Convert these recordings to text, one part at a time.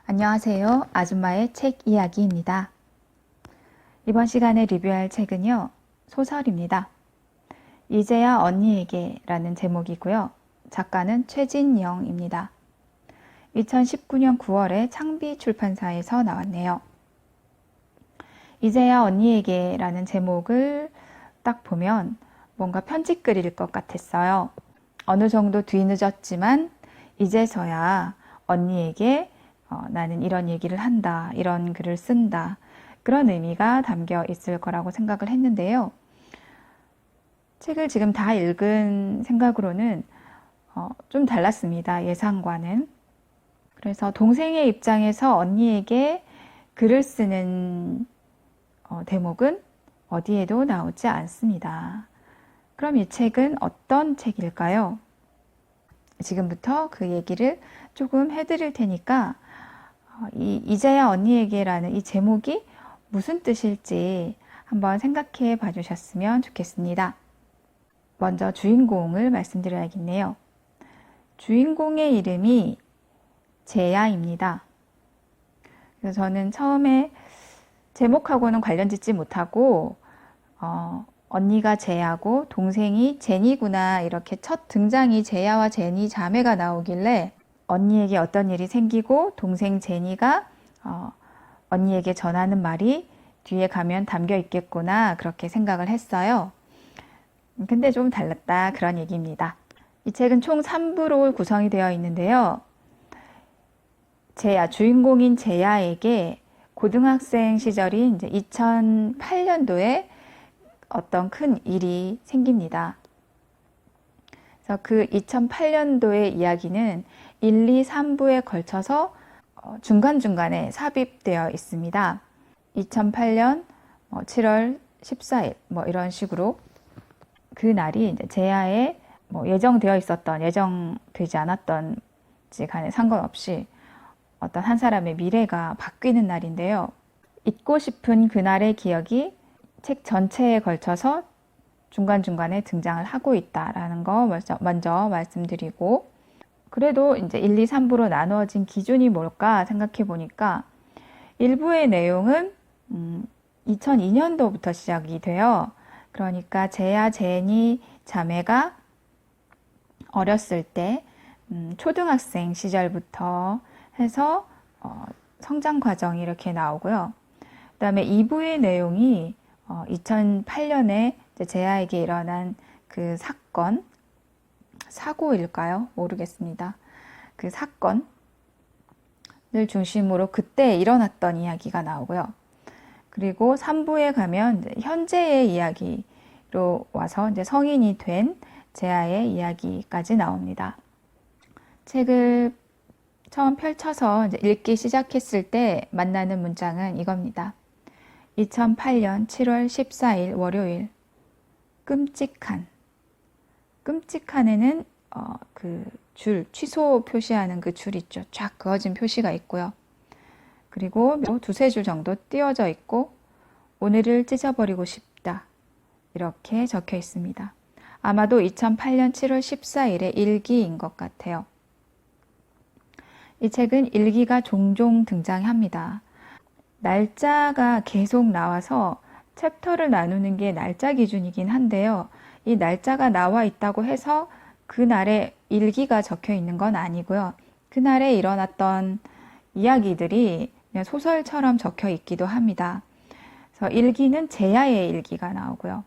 안녕하세요. 아줌마의 책 이야기입니다. 이번 시간에 리뷰할 책은요, 소설입니다. 이제야 언니에게 라는 제목이고요. 작가는 최진영입니다. 2019년 9월에 창비 출판사에서 나왔네요. 이제야 언니에게 라는 제목을 딱 보면 뭔가 편집글일 것 같았어요. 어느 정도 뒤늦었지만 이제서야 언니에게 나는 이런 얘기를 한다, 이런 글을 쓴다, 그런 의미가 담겨 있을 거라고 생각을 했는데요. 책을 지금 다 읽은 생각으로는 좀 달랐습니다. 예상과는. 그래서 동생의 입장에서 언니에게 글을 쓰는 대목은 어디에도 나오지 않습니다. 그럼 이 책은 어떤 책일까요? 지금부터 그 얘기를 조금 해드릴 테니까 이제야 언니에게라는 이 제목이 무슨 뜻일지 한번 생각해 봐 주셨으면 좋겠습니다. 먼저 주인공을 말씀드려야겠네요. 주인공의 이름이 제야입니다. 그래서 저는 처음에 제목하고는 관련 짓지 못하고 언니가 제야고 동생이 제니구나, 이렇게 첫 등장이 제야와 제니 자매가 나오길래 언니에게 어떤 일이 생기고 동생 제니가 언니에게 전하는 말이 뒤에 가면 담겨 있겠구나, 그렇게 생각을 했어요. 근데 좀 달랐다, 그런 얘기입니다. 이 책은 총 3부로 구성이 되어 있는데요. 주인공인 제야에게 고등학생 시절인 이제 2008년도에 어떤 큰 일이 생깁니다. 그래서 그 2008년도의 이야기는 1, 2, 3부에 걸쳐서 중간중간에 삽입되어 있습니다. 2008년 7월 14일 이런 식으로 그 날이 이제 제야의 예정되어 있었던, 예정되지 않았던지 간에 상관없이 어떤 한 사람의 미래가 바뀌는 날인데요. 잊고 싶은 그날의 기억이 책 전체에 걸쳐서 중간중간에 등장을 하고 있다라는 거 먼저 말씀드리고, 그래도 이제 1, 2, 3부로 나누어진 기준이 뭘까 생각해 보니까 1부의 내용은 2002년도부터 시작이 돼요. 그러니까 제야, 제니 자매가 어렸을 때 초등학생 시절부터 해서 성장 과정이 이렇게 나오고요. 그 다음에 2부의 내용이 2008년에 제야에게 일어난 그 사고일까요? 모르겠습니다. 그 사건을 중심으로 그때 일어났던 이야기가 나오고요. 그리고 3부에 가면 현재의 이야기로 와서 이제 성인이 된 제야의 이야기까지 나옵니다. 책을 처음 펼쳐서 이제 읽기 시작했을 때 만나는 문장은 이겁니다. 2008년 7월 14일 월요일. 끔찍한에는 그 줄, 취소 표시하는 그 줄 있죠. 쫙 그어진 표시가 있고요. 그리고 두세 줄 정도 띄어져 있고, 오늘을 찢어버리고 싶다, 이렇게 적혀 있습니다. 아마도 2008년 7월 14일의 일기인 것 같아요. 이 책은 일기가 종종 등장합니다. 날짜가 계속 나와서 챕터를 나누는 게 날짜 기준이긴 한데요. 이 날짜가 나와 있다고 해서 그날의 일기가 적혀 있는 건 아니고요. 그날에 일어났던 이야기들이 그냥 소설처럼 적혀 있기도 합니다. 그래서 일기는 제야의 일기가 나오고요.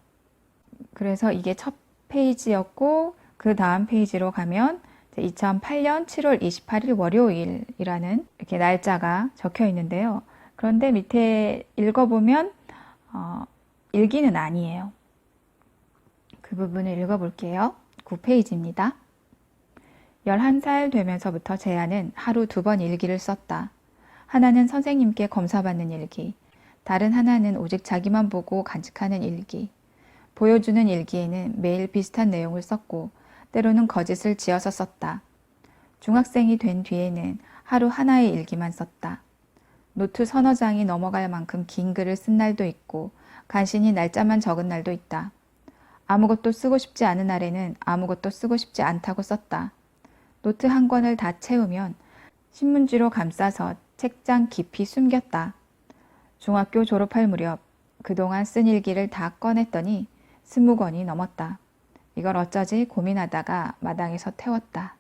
그래서 이게 첫 페이지였고, 그 다음 페이지로 가면 2008년 7월 28일 월요일이라는 이렇게 날짜가 적혀 있는데요. 그런데 밑에 읽어보면 일기는 아니에요. 그 부분을 읽어볼게요. 9페이지입니다. 11살 되면서부터 제야는 하루 2번 일기를 썼다. 하나는 선생님께 검사받는 일기, 다른 하나는 오직 자기만 보고 간직하는 일기. 보여주는 일기에는 매일 비슷한 내용을 썼고 때로는 거짓을 지어서 썼다. 중학생이 된 뒤에는 하루 하나의 일기만 썼다. 노트 서너 장이 넘어갈 만큼 긴 글을 쓴 날도 있고 간신히 날짜만 적은 날도 있다. 아무것도 쓰고 싶지 않은 날에는 아무것도 쓰고 싶지 않다고 썼다. 노트 한 권을 다 채우면 신문지로 감싸서 책장 깊이 숨겼다. 중학교 졸업할 무렵 그동안 쓴 일기를 다 꺼냈더니 20권이 넘었다. 이걸 어쩌지 고민하다가 마당에서 태웠다.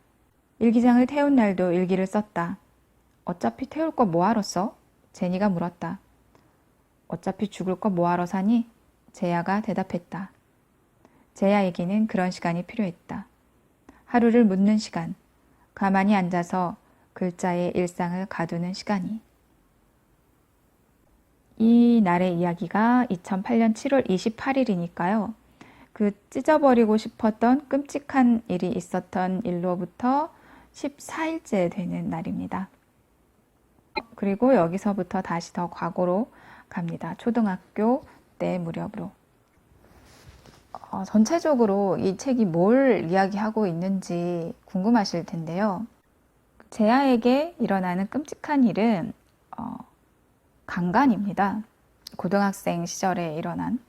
일기장을 태운 날도 일기를 썼다. 어차피 태울 거 뭐하러 써? 제니가 물었다. 어차피 죽을 거 뭐하러 사니? 제야가 대답했다. 제야에게는 그런 시간이 필요했다. 하루를 묻는 시간, 가만히 앉아서 글자의 일상을 가두는 시간이. 이 날의 이야기가 2008년 7월 28일이니까요. 그 찢어버리고 싶었던 끔찍한 일이 있었던 일로부터 14일째 되는 날입니다. 그리고 여기서부터 다시 더 과거로 갑니다. 초등학교 때 무렵으로. 전체적으로 이 책이 뭘 이야기하고 있는지 궁금하실 텐데요. 제아에게 일어나는 끔찍한 일은 강간입니다. 고등학생 시절에 일어난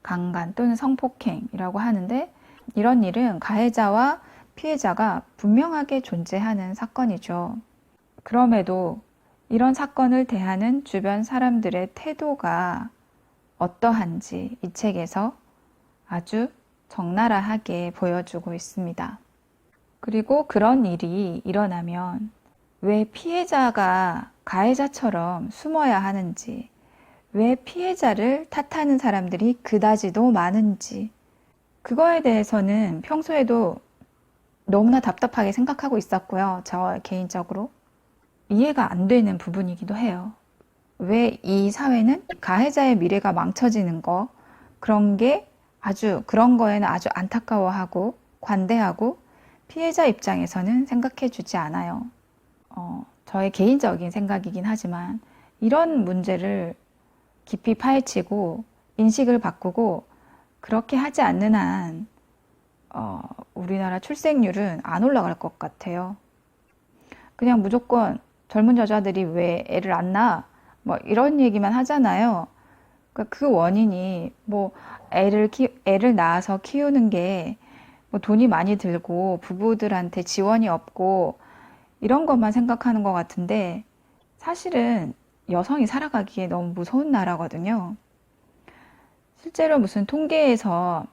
강간 또는 성폭행이라고 하는데, 이런 일은 가해자와 피해자가 분명하게 존재하는 사건이죠. 그럼에도 이런 사건을 대하는 주변 사람들의 태도가 어떠한지 이 책에서 아주 적나라하게 보여주고 있습니다. 그리고 그런 일이 일어나면 왜 피해자가 가해자처럼 숨어야 하는지, 왜 피해자를 탓하는 사람들이 그다지도 많은지, 그거에 대해서는 평소에도 너무나 답답하게 생각하고 있었고요. 저 개인적으로 이해가 안 되는 부분이기도 해요. 왜 이 사회는 가해자의 미래가 망쳐지는 거, 그런 거에는 아주 안타까워하고 관대하고, 피해자 입장에서는 생각해 주지 않아요. 저의 개인적인 생각이긴 하지만 이런 문제를 깊이 파헤치고 인식을 바꾸고 그렇게 하지 않는 한 우리나라 출생률은 안 올라갈 것 같아요. 그냥 무조건 젊은 여자들이 왜 애를 안 낳아? 뭐 이런 얘기만 하잖아요. 그러니까 그 원인이 뭐 애를 낳아서 키우는 게 뭐 돈이 많이 들고 부부들한테 지원이 없고 이런 것만 생각하는 것 같은데, 사실은 여성이 살아가기에 너무 무서운 나라거든요. 실제로 무슨 통계에서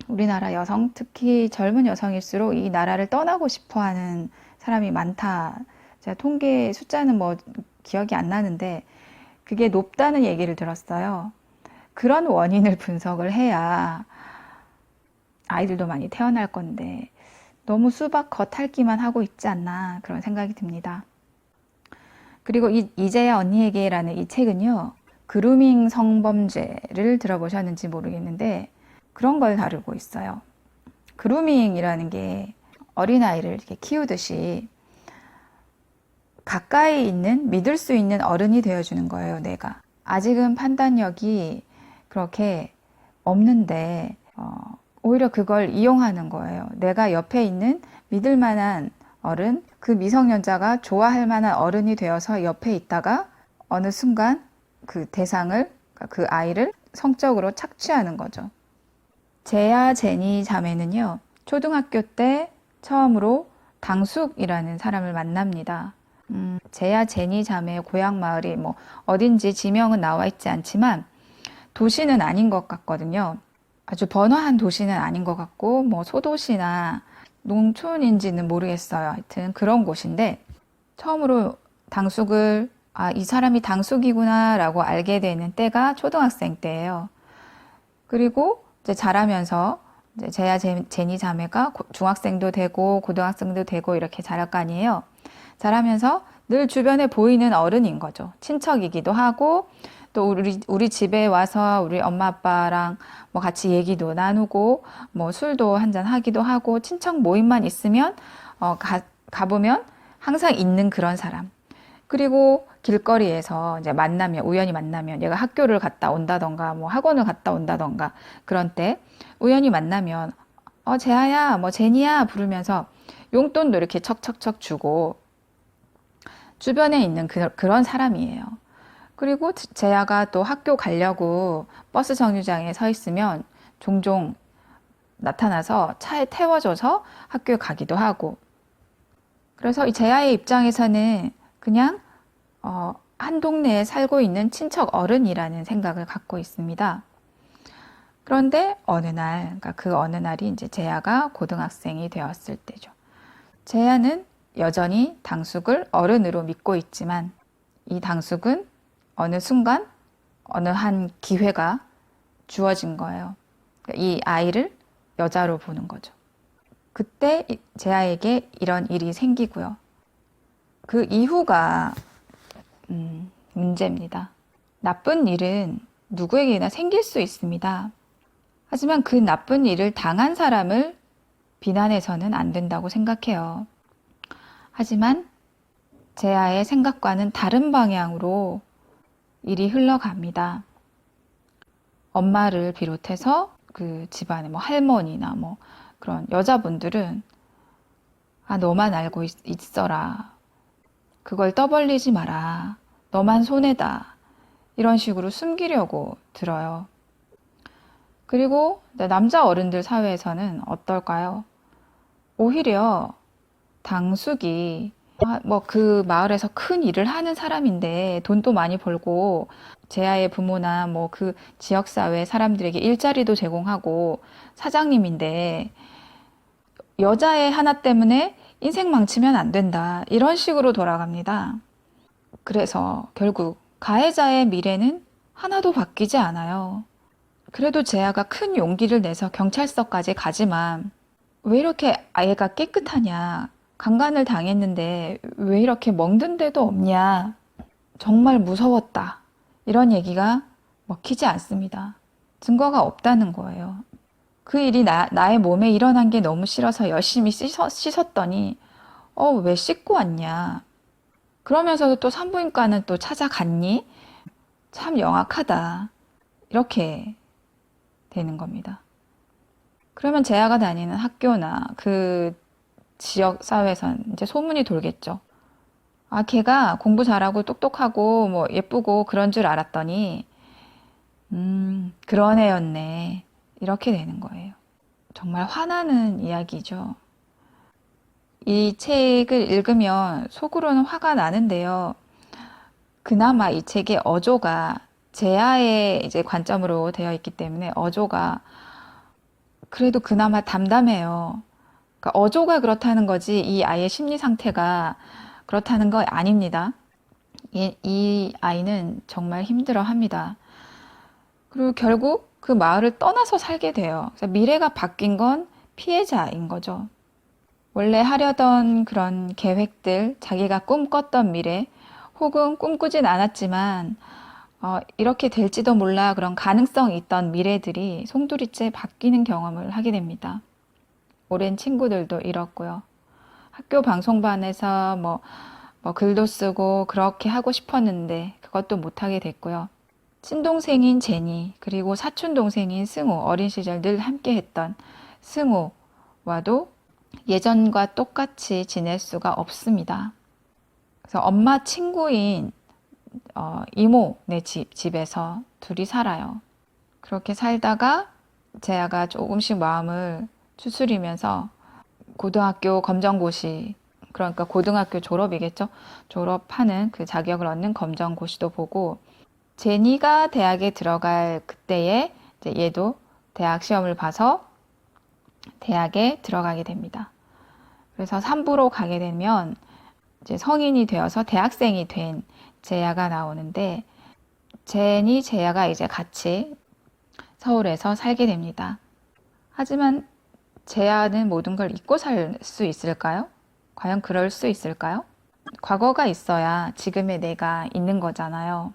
우리나라 여성, 특히 젊은 여성일수록 이 나라를 떠나고 싶어 하는 사람이 많다. 제가 통계 숫자는 뭐 기억이 안 나는데 그게 높다는 얘기를 들었어요. 그런 원인을 분석을 해야 아이들도 많이 태어날 건데 너무 수박 겉핥기만 하고 있지 않나, 그런 생각이 듭니다. 그리고 이제야 언니에게라는 이 책은요, 그루밍 성범죄를 들어보셨는지 모르겠는데 그런 걸 다루고 있어요. 그루밍이라는 게 어린아이를 이렇게 키우듯이 가까이 있는, 믿을 수 있는 어른이 되어주는 거예요, 내가. 아직은 판단력이 그렇게 없는데 오히려 그걸 이용하는 거예요. 내가 옆에 있는 믿을 만한 어른, 그 미성년자가 좋아할 만한 어른이 되어서 옆에 있다가 어느 순간 그 대상을, 그 아이를 성적으로 착취하는 거죠. 제야 제니 자매는요, 초등학교 때 처음으로 당숙이라는 사람을 만납니다. 제야 제니 자매의 고향 마을이 뭐 어딘지 지명은 나와 있지 않지만 도시는 아닌 것 같거든요. 아주 번화한 도시는 아닌 것 같고, 뭐 소도시나 농촌인지는 모르겠어요. 하여튼 그런 곳인데, 처음으로 당숙을, 이 사람이 당숙이구나 라고 알게 되는 때가 초등학생 때예요. 그리고 이제 자라면서 이제 제야 제니 자매가 중학생도 되고 고등학생도 되고 이렇게 자랄 거 아니에요. 자라면서 늘 주변에 보이는 어른인 거죠. 친척이기도 하고, 또 우리 집에 와서 우리 엄마 아빠랑 뭐 같이 얘기도 나누고 뭐 술도 한잔 하기도 하고, 친척 모임만 있으면 가보면 항상 있는 그런 사람. 그리고 길거리에서 이제 우연히 만나면, 얘가 학교를 갔다 온다던가 뭐 학원을 갔다 온다던가 그런 때 우연히 만나면 재아야 뭐 제니야 부르면서 용돈도 이렇게 척척척 주고 주변에 있는 그런 사람이에요. 그리고 제아가 또 학교 가려고 버스 정류장에 서 있으면 종종 나타나서 차에 태워줘서 학교에 가기도 하고. 그래서 이 제아의 입장에서는 그냥 한 동네에 살고 있는 친척 어른이라는 생각을 갖고 있습니다. 그런데 어느 날, 그러니까 그 어느 날이 이제 재하가 고등학생이 되었을 때죠. 재하는 여전히 당숙을 어른으로 믿고 있지만 이 당숙은 어느 순간 어느 한 기회가 주어진 거예요. 그러니까 이 아이를 여자로 보는 거죠. 그때 재하에게 이런 일이 생기고요. 그 이후가 문제입니다. 나쁜 일은 누구에게나 생길 수 있습니다. 하지만 그 나쁜 일을 당한 사람을 비난해서는 안 된다고 생각해요. 하지만 재하의 생각과는 다른 방향으로 일이 흘러갑니다. 엄마를 비롯해서 그 집안의 뭐 할머니나 뭐 그런 여자분들은 너만 알고 있어라. 그걸 떠벌리지 마라. 너만 손해다. 이런 식으로 숨기려고 들어요. 그리고 남자 어른들 사회에서는 어떨까요? 오히려 당숙이 뭐 그 마을에서 큰 일을 하는 사람인데 돈도 많이 벌고 재하의 부모나 뭐 그 지역사회 사람들에게 일자리도 제공하고 사장님인데 여자애 하나 때문에 인생 망치면 안 된다. 이런 식으로 돌아갑니다. 그래서 결국 가해자의 미래는 하나도 바뀌지 않아요. 그래도 재하가 큰 용기를 내서 경찰서까지 가지만 왜 이렇게 아이가 깨끗하냐? 강간을 당했는데 왜 이렇게 멍든 데도 없냐? 정말 무서웠다. 이런 얘기가 먹히지 않습니다. 증거가 없다는 거예요. 그 일이 나의 몸에 일어난 게 너무 싫어서 열심히 씻었더니 왜 씻고 왔냐? 그러면서도 또 산부인과는 또 찾아갔니? 참 영악하다. 이렇게 되는 겁니다. 그러면 재하가 다니는 학교나 그 지역 사회에선 이제 소문이 돌겠죠. 걔가 공부 잘하고 똑똑하고 뭐 예쁘고 그런 줄 알았더니 그런 애였네. 이렇게 되는 거예요. 정말 화나는 이야기죠. 이 책을 읽으면 속으로는 화가 나는데요. 그나마 이 책의 어조가 재하의 이제 관점으로 되어 있기 때문에 어조가 그래도 그나마 담담해요. 그러니까 어조가 그렇다는 거지 이 아이의 심리 상태가 그렇다는 거 아닙니다. 이 아이는 정말 힘들어 합니다. 그리고 결국 그 마을을 떠나서 살게 돼요. 그래서 미래가 바뀐 건 피해자인 거죠. 원래 하려던 그런 계획들, 자기가 꿈꿨던 미래, 혹은 꿈꾸진 않았지만 이렇게 될지도 몰라 그런 가능성이 있던 미래들이 송두리째 바뀌는 경험을 하게 됩니다. 오랜 친구들도 잃었고요. 학교 방송반에서 뭐 글도 쓰고 그렇게 하고 싶었는데 그것도 못하게 됐고요. 친동생인 제니 그리고 사촌동생인 승우, 어린 시절 늘 함께 했던 승우와도 예전과 똑같이 지낼 수가 없습니다. 그래서 엄마 친구인 이모네 집에서 둘이 살아요. 그렇게 살다가 재하가 조금씩 마음을 추스리면서 고등학교 검정고시, 그러니까 고등학교 졸업이겠죠. 졸업하는 그 자격을 얻는 검정고시도 보고 제니가 대학에 들어갈 그때에 이제 얘도 대학 시험을 봐서 대학에 들어가게 됩니다. 그래서 3부로 가게 되면 이제 성인이 되어서 대학생이 된 재하가 나오는데 재하가 이제 같이 서울에서 살게 됩니다. 하지만 재하는 모든 걸 잊고 살 수 있을까요? 과연 그럴 수 있을까요? 과거가 있어야 지금의 내가 있는 거잖아요.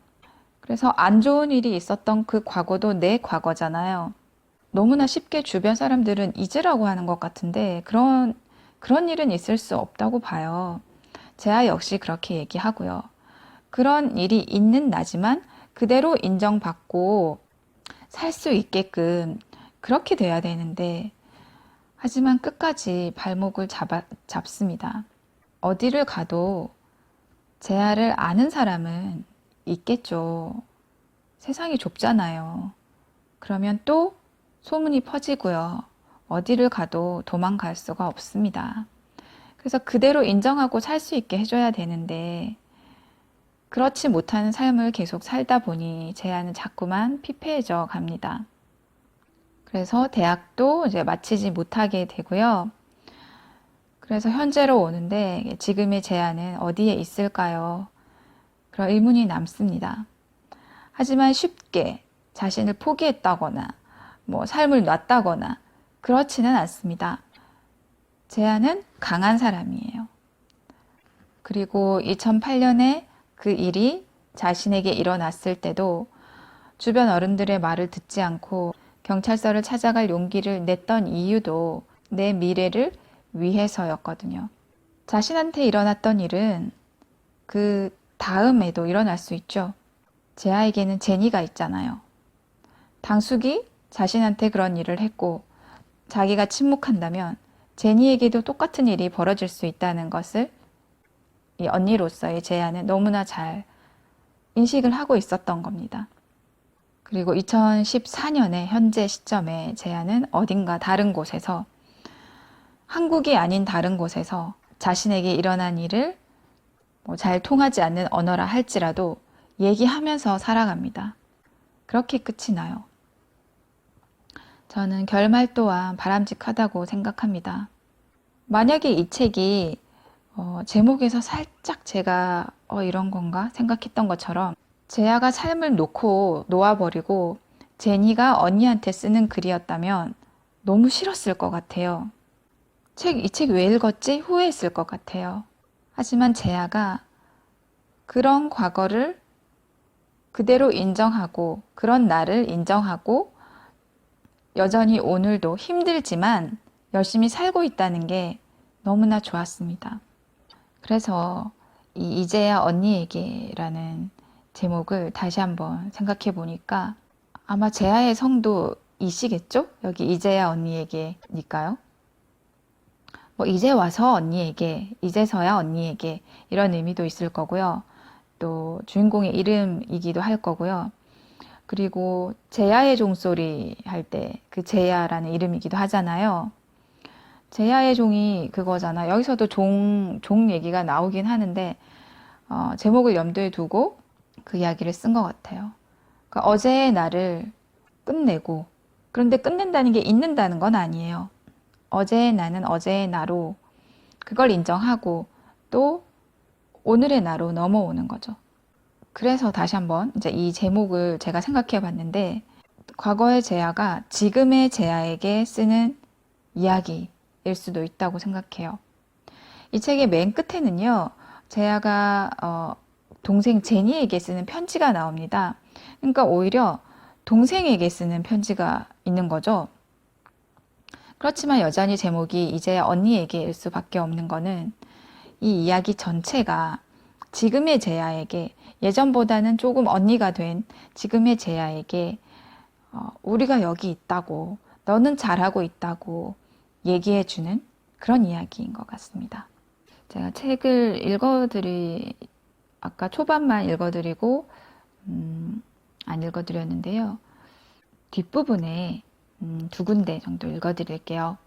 그래서 안 좋은 일이 있었던 그 과거도 내 과거잖아요. 너무나 쉽게 주변 사람들은 잊으라고 하는 것 같은데 그런 일은 있을 수 없다고 봐요. 재하 역시 그렇게 얘기하고요. 그런 일이 있는 나지만 그대로 인정받고 살 수 있게끔 그렇게 돼야 되는데 하지만 끝까지 발목을 잡습니다. 어디를 가도 재하를 아는 사람은 있겠죠. 세상이 좁잖아요. 그러면 또 소문이 퍼지고요. 어디를 가도 도망갈 수가 없습니다. 그래서 그대로 인정하고 살 수 있게 해줘야 되는데 그렇지 못하는 삶을 계속 살다 보니 제아는 자꾸만 피폐해져 갑니다. 그래서 대학도 이제 마치지 못하게 되고요. 그래서 현재로 오는데 지금의 제아는 어디에 있을까요? 그런 의문이 남습니다. 하지만 쉽게 자신을 포기했다거나 삶을 놨다거나 그렇지는 않습니다. 제아는 강한 사람이에요. 그리고 2008년에 그 일이 자신에게 일어났을 때도 주변 어른들의 말을 듣지 않고 경찰서를 찾아갈 용기를 냈던 이유도 내 미래를 위해서였거든요. 자신한테 일어났던 일은 그 다음에도 일어날 수 있죠. 제아에게는 제니가 있잖아요. 당숙이 자신한테 그런 일을 했고 자기가 침묵한다면 제니에게도 똑같은 일이 벌어질 수 있다는 것을 이 언니로서의 제아는 너무나 잘 인식을 하고 있었던 겁니다. 그리고 2014년의 현재 시점에 제아는 어딘가 다른 곳에서, 한국이 아닌 다른 곳에서 자신에게 일어난 일을 잘 통하지 않는 언어라 할지라도 얘기하면서 살아갑니다. 그렇게 끝이 나요. 저는 결말 또한 바람직하다고 생각합니다. 만약에 이 책이 제목에서 살짝 제가 이런 건가 생각했던 것처럼 제아가 삶을 놓아버리고 제니가 언니한테 쓰는 글이었다면 너무 싫었을 것 같아요. 이 책 왜 읽었지? 후회했을 것 같아요. 하지만 제아가 그런 과거를 그대로 인정하고 그런 나를 인정하고 여전히 오늘도 힘들지만 열심히 살고 있다는 게 너무나 좋았습니다. 그래서 이 이제야 언니에게라는 제목을 다시 한번 생각해 보니까 아마 제아의 성도이시겠죠? 여기 이제야 언니에게니까요. 이제 와서 언니에게, 이제서야 언니에게 이런 의미도 있을 거고요. 또 주인공의 이름이기도 할 거고요. 그리고 제야의 종소리 할 때 그 제야라는 이름이기도 하잖아요. 제야의 종이 그거잖아. 여기서도 종 얘기가 나오긴 하는데 제목을 염두에 두고 그 이야기를 쓴 것 같아요. 그러니까 어제의 나를 끝내고, 그런데 끝낸다는 게 잊는다는 건 아니에요. 어제의 나는 어제의 나로 그걸 인정하고 또 오늘의 나로 넘어오는 거죠. 그래서 다시 한번 이제 이 제목을 제가 생각해 봤는데, 과거의 제아가 지금의 제아에게 쓰는 이야기일 수도 있다고 생각해요. 이 책의 맨 끝에는요, 제아가 동생 제니에게 쓰는 편지가 나옵니다. 그러니까 오히려 동생에게 쓰는 편지가 있는 거죠. 그렇지만 여전히 제목이 이제야 언니에게일 수밖에 없는 거는 이 이야기 전체가 지금의 제아에게, 예전보다는 조금 언니가 된 지금의 제아에게 우리가 여기 있다고, 너는 잘하고 있다고 얘기해주는 그런 이야기인 것 같습니다. 제가 책을 아까 초반만 읽어드리고 안 읽어드렸는데요. 뒷부분에 두 군데 정도 읽어드릴게요.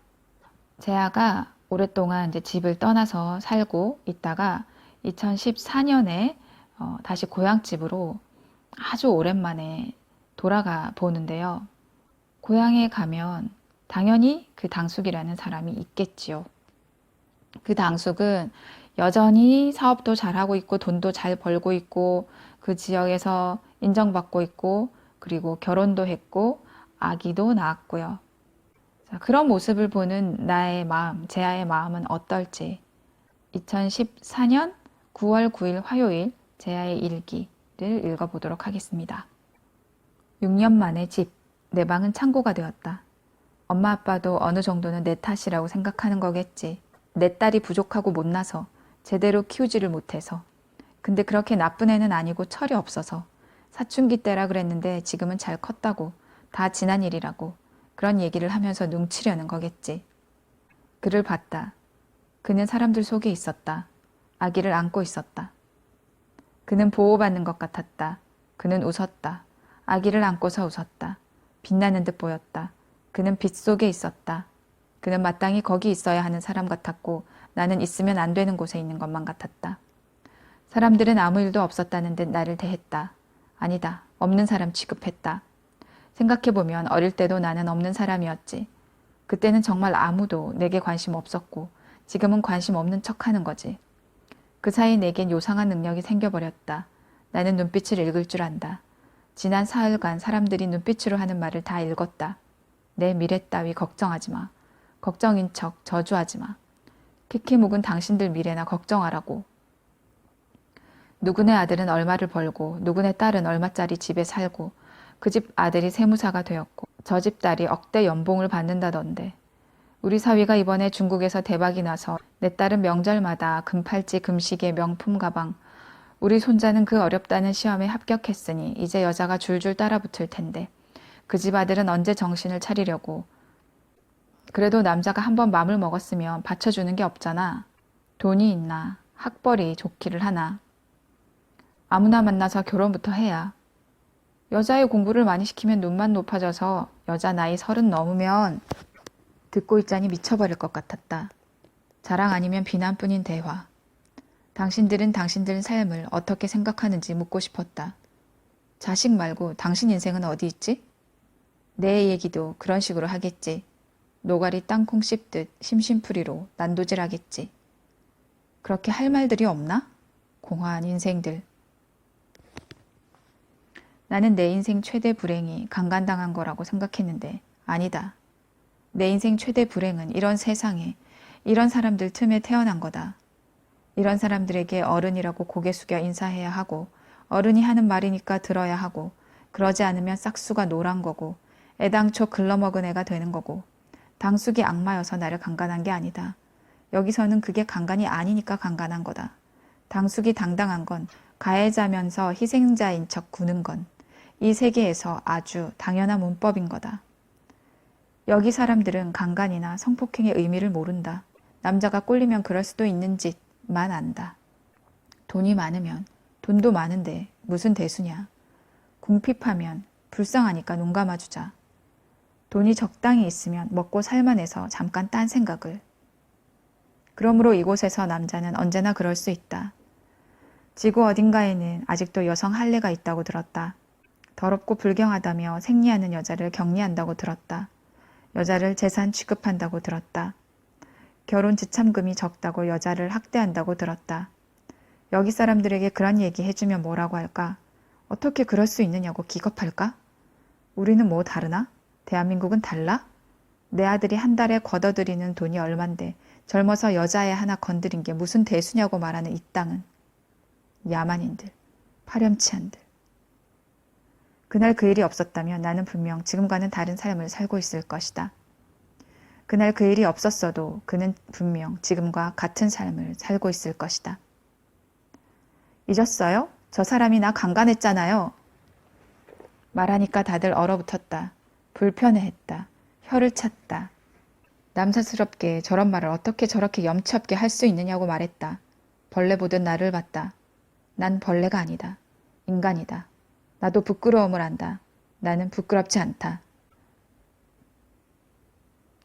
제아가 오랫동안 이제 집을 떠나서 살고 있다가 2014년에 다시 고향집으로 아주 오랜만에 돌아가 보는데요. 고향에 가면 당연히 그 당숙이라는 사람이 있겠지요. 그 당숙은 여전히 사업도 잘하고 있고 돈도 잘 벌고 있고 그 지역에서 인정받고 있고 그리고 결혼도 했고 아기도 낳았고요. 자, 그런 모습을 보는 나의 마음, 제아의 마음은 어떨지 2014년 9월 9일 화요일 제아의 일기를 읽어보도록 하겠습니다. 6년 만에 집, 내 방은 창고가 되었다. 엄마 아빠도 어느 정도는 내 탓이라고 생각하는 거겠지. 내 딸이 부족하고 못나서 제대로 키우지를 못해서. 근데 그렇게 나쁜 애는 아니고 철이 없어서. 사춘기 때라 그랬는데 지금은 잘 컸다고. 다 지난 일이라고. 그런 얘기를 하면서 눈치려는 거겠지. 그를 봤다. 그는 사람들 속에 있었다. 아기를 안고 있었다. 그는 보호받는 것 같았다. 그는 웃었다. 아기를 안고서 웃었다. 빛나는 듯 보였다. 그는 빛 속에 있었다. 그는 마땅히 거기 있어야 하는 사람 같았고 나는 있으면 안 되는 곳에 있는 것만 같았다. 사람들은 아무 일도 없었다는 듯 나를 대했다. 아니다. 없는 사람 취급했다. 생각해보면 어릴 때도 나는 없는 사람이었지. 그때는 정말 아무도 내게 관심 없었고 지금은 관심 없는 척하는 거지. 그 사이 내겐 요상한 능력이 생겨버렸다. 나는 눈빛을 읽을 줄 안다. 지난 사흘간 사람들이 눈빛으로 하는 말을 다 읽었다. 내 미래 따위 걱정하지 마. 걱정인 척 저주하지 마. 키키 묵은 당신들 미래나 걱정하라고. 누구네 아들은 얼마를 벌고 누구네 딸은 얼마짜리 집에 살고 그 집 아들이 세무사가 되었고 저 집 딸이 억대 연봉을 받는다던데. 우리 사위가 이번에 중국에서 대박이 나서 내 딸은 명절마다 금팔찌 금시계 명품 가방, 우리 손자는 그 어렵다는 시험에 합격했으니 이제 여자가 줄줄 따라붙을 텐데 그 집 아들은 언제 정신을 차리려고. 그래도 남자가 한번 맘을 먹었으면 받쳐주는 게 없잖아. 돈이 있나 학벌이 좋기를 하나. 아무나 만나서 결혼부터 해야. 여자의 공부를 많이 시키면 눈만 높아져서 여자 나이 30 넘으면 듣고 있자니 미쳐버릴 것 같았다. 자랑 아니면 비난뿐인 대화. 당신들은 당신들 삶을 어떻게 생각하는지 묻고 싶었다. 자식 말고 당신 인생은 어디 있지? 내 얘기도 그런 식으로 하겠지. 노가리 땅콩 씹듯 심심풀이로 난도질하겠지. 그렇게 할 말들이 없나? 공허한 인생들. 나는 내 인생 최대 불행이 강간당한 거라고 생각했는데 아니다. 내 인생 최대 불행은 이런 세상에 이런 사람들 틈에 태어난 거다. 이런 사람들에게 어른이라고 고개 숙여 인사해야 하고 어른이 하는 말이니까 들어야 하고 그러지 않으면 싹수가 노란 거고 애당초 글러먹은 애가 되는 거고 당숙이 악마여서 나를 강간한 게 아니다. 여기서는 그게 강간이 아니니까 강간한 거다. 당숙이 당당한 건 가해자면서 희생자인 척 구는 건 이 세계에서 아주 당연한 문법인 거다. 여기 사람들은 강간이나 성폭행의 의미를 모른다. 남자가 꼴리면 그럴 수도 있는 짓만 안다. 돈이 많으면 돈도 많은데 무슨 대수냐. 궁핍하면 불쌍하니까 눈 감아주자. 돈이 적당히 있으면 먹고 살만해서 잠깐 딴 생각을. 그러므로 이곳에서 남자는 언제나 그럴 수 있다. 지구 어딘가에는 아직도 여성 할례가 있다고 들었다. 더럽고 불경하다며 생리하는 여자를 격리한다고 들었다. 여자를 재산 취급한다고 들었다. 결혼 지참금이 적다고 여자를 학대한다고 들었다. 여기 사람들에게 그런 얘기 해주면 뭐라고 할까? 어떻게 그럴 수 있느냐고 기겁할까? 우리는 뭐 다르나? 대한민국은 달라? 내 아들이 한 달에 걷어들이는 돈이 얼만데 젊어서 여자애 하나 건드린 게 무슨 대수냐고 말하는 이 땅은. 야만인들, 파렴치한들. 그날 그 일이 없었다면 나는 분명 지금과는 다른 삶을 살고 있을 것이다. 그날 그 일이 없었어도 그는 분명 지금과 같은 삶을 살고 있을 것이다. 잊었어요? 저 사람이 나 강간했잖아요. 말하니까 다들 얼어붙었다. 불편해했다. 혀를 찼다. 남사스럽게 저런 말을 어떻게 저렇게 염치 없게 할 수 있느냐고 말했다. 벌레 보듯 나를 봤다. 난 벌레가 아니다. 인간이다. 나도 부끄러움을 안다. 나는 부끄럽지 않다.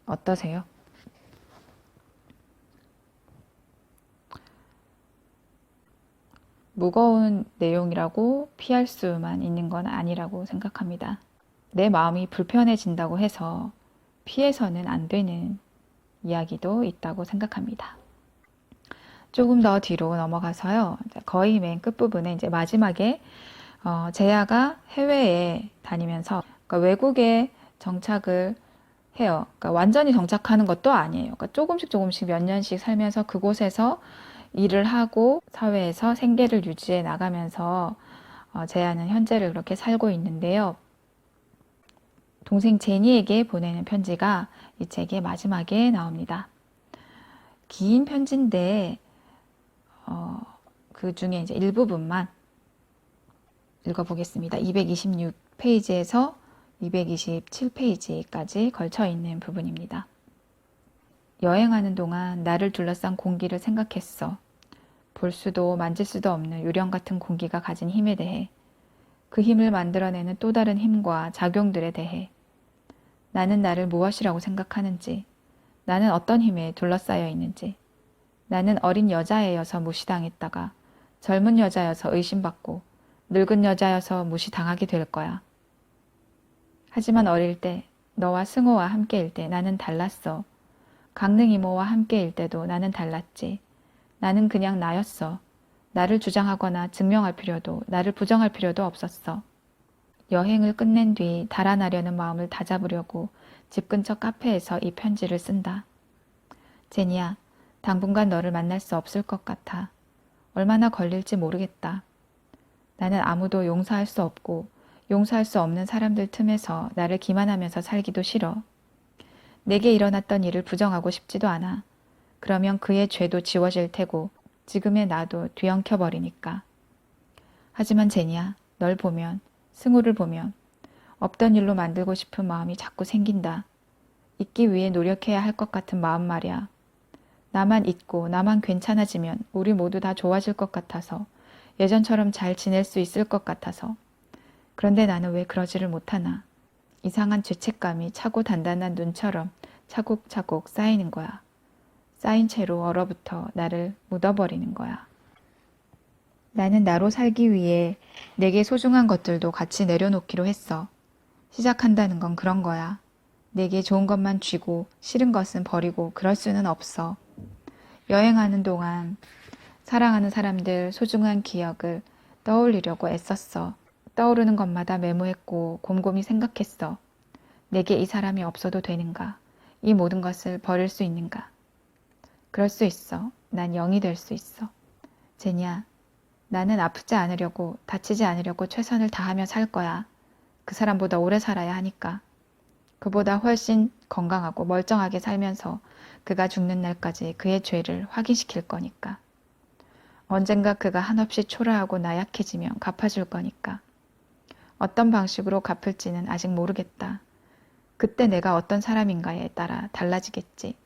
어떠세요? 무거운 내용이라고 피할 수만 있는 건 아니라고 생각합니다. 내 마음이 불편해진다고 해서 피해서는 안 되는 이야기도 있다고 생각합니다. 조금 더 뒤로 넘어가서요. 거의 맨 끝부분에 이제 마지막에 제야가 해외에 다니면서 그러니까 외국에 정착을 해요. 그러니까 완전히 정착하는 것도 아니에요. 그러니까 조금씩 몇 년씩 살면서 그곳에서 일을 하고 사회에서 생계를 유지해 나가면서 제야는 현재를 그렇게 살고 있는데요. 동생 제니에게 보내는 편지가 이 책의 마지막에 나옵니다. 긴 편지인데 그 중에 이제 일부분만 읽어보겠습니다. 226페이지에서 227페이지까지 걸쳐 있는 부분입니다. 여행하는 동안 나를 둘러싼 공기를 생각했어. 볼 수도 만질 수도 없는 유령 같은 공기가 가진 힘에 대해, 그 힘을 만들어내는 또 다른 힘과 작용들에 대해, 나는 나를 무엇이라고 생각하는지, 나는 어떤 힘에 둘러싸여 있는지, 나는 어린 여자애여서 무시당했다가 젊은 여자여서 의심받고 늙은 여자여서 무시당하게 될 거야. 하지만 어릴 때 너와 승호와 함께일 때 나는 달랐어. 강릉 이모와 함께일 때도 나는 달랐지. 나는 그냥 나였어. 나를 주장하거나 증명할 필요도, 나를 부정할 필요도 없었어. 여행을 끝낸 뒤 달아나려는 마음을 다잡으려고 집 근처 카페에서 이 편지를 쓴다. 제니야, 당분간 너를 만날 수 없을 것 같아. 얼마나 걸릴지 모르겠다. 나는 아무도 용서할 수 없고 용서할 수 없는 사람들 틈에서 나를 기만하면서 살기도 싫어. 내게 일어났던 일을 부정하고 싶지도 않아. 그러면 그의 죄도 지워질 테고 지금의 나도 뒤엉켜버리니까. 하지만 제니야, 널 보면, 승우를 보면 없던 일로 만들고 싶은 마음이 자꾸 생긴다. 잊기 위해 노력해야 할 것 같은 마음 말이야. 나만 잊고 나만 괜찮아지면 우리 모두 다 좋아질 것 같아서 예전처럼 잘 지낼 수 있을 것 같아서. 그런데 나는 왜 그러지를 못하나. 이상한 죄책감이 차고 단단한 눈처럼 차곡차곡 쌓이는 거야. 쌓인 채로 얼어붙어 나를 묻어버리는 거야. 나는 나로 살기 위해 내게 소중한 것들도 같이 내려놓기로 했어. 시작한다는 건 그런 거야. 내게 좋은 것만 쥐고 싫은 것은 버리고 그럴 수는 없어. 여행하는 동안 사랑하는 사람들 소중한 기억을 떠올리려고 애썼어. 떠오르는 것마다 메모했고 곰곰이 생각했어. 내게 이 사람이 없어도 되는가? 이 모든 것을 버릴 수 있는가? 그럴 수 있어. 난 영이 될 수 있어. 제니야, 나는 아프지 않으려고, 다치지 않으려고 최선을 다하며 살 거야. 그 사람보다 오래 살아야 하니까. 그보다 훨씬 건강하고 멀쩡하게 살면서 그가 죽는 날까지 그의 죄를 확인시킬 거니까. 언젠가 그가 한없이 초라하고 나약해지면 갚아줄 거니까. 어떤 방식으로 갚을지는 아직 모르겠다. 그때 내가 어떤 사람인가에 따라 달라지겠지.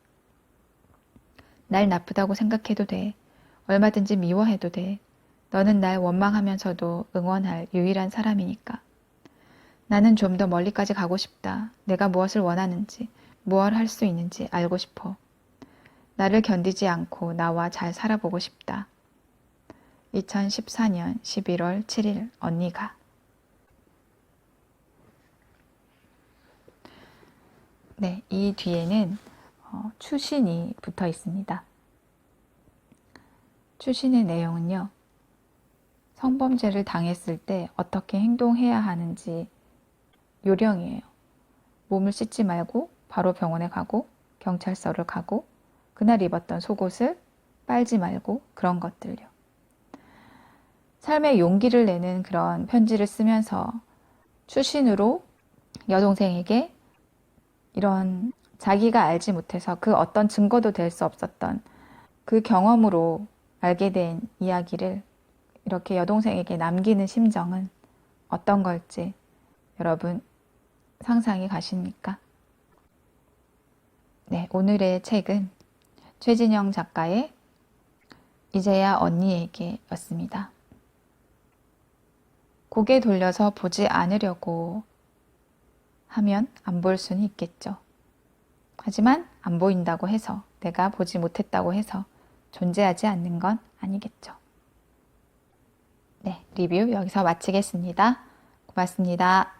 날 나쁘다고 생각해도 돼. 얼마든지 미워해도 돼. 너는 날 원망하면서도 응원할 유일한 사람이니까. 나는 좀 더 멀리까지 가고 싶다. 내가 무엇을 원하는지, 무엇을 할 수 있는지 알고 싶어. 나를 견디지 않고 나와 잘 살아보고 싶다. 2014년 11월 7일 언니가. 네, 이 뒤에는 추신이 붙어 있습니다. 추신의 내용은요. 성범죄를 당했을 때 어떻게 행동해야 하는지 요령이에요. 몸을 씻지 말고 바로 병원에 가고 경찰서를 가고 그날 입었던 속옷을 빨지 말고 그런 것들요. 삶의 용기를 내는 그런 편지를 쓰면서 추신으로 여동생에게 이런 자기가 알지 못해서 그 어떤 증거도 될 수 없었던 그 경험으로 알게 된 이야기를 이렇게 여동생에게 남기는 심정은 어떤 걸지 여러분 상상이 가십니까? 네, 오늘의 책은 최진영 작가의 이제야 언니에게 였습니다. 고개 돌려서 보지 않으려고 하면 안 볼 수는 있겠죠. 하지만 안 보인다고 해서 내가 보지 못했다고 해서 존재하지 않는 건 아니겠죠. 네, 리뷰 여기서 마치겠습니다. 고맙습니다.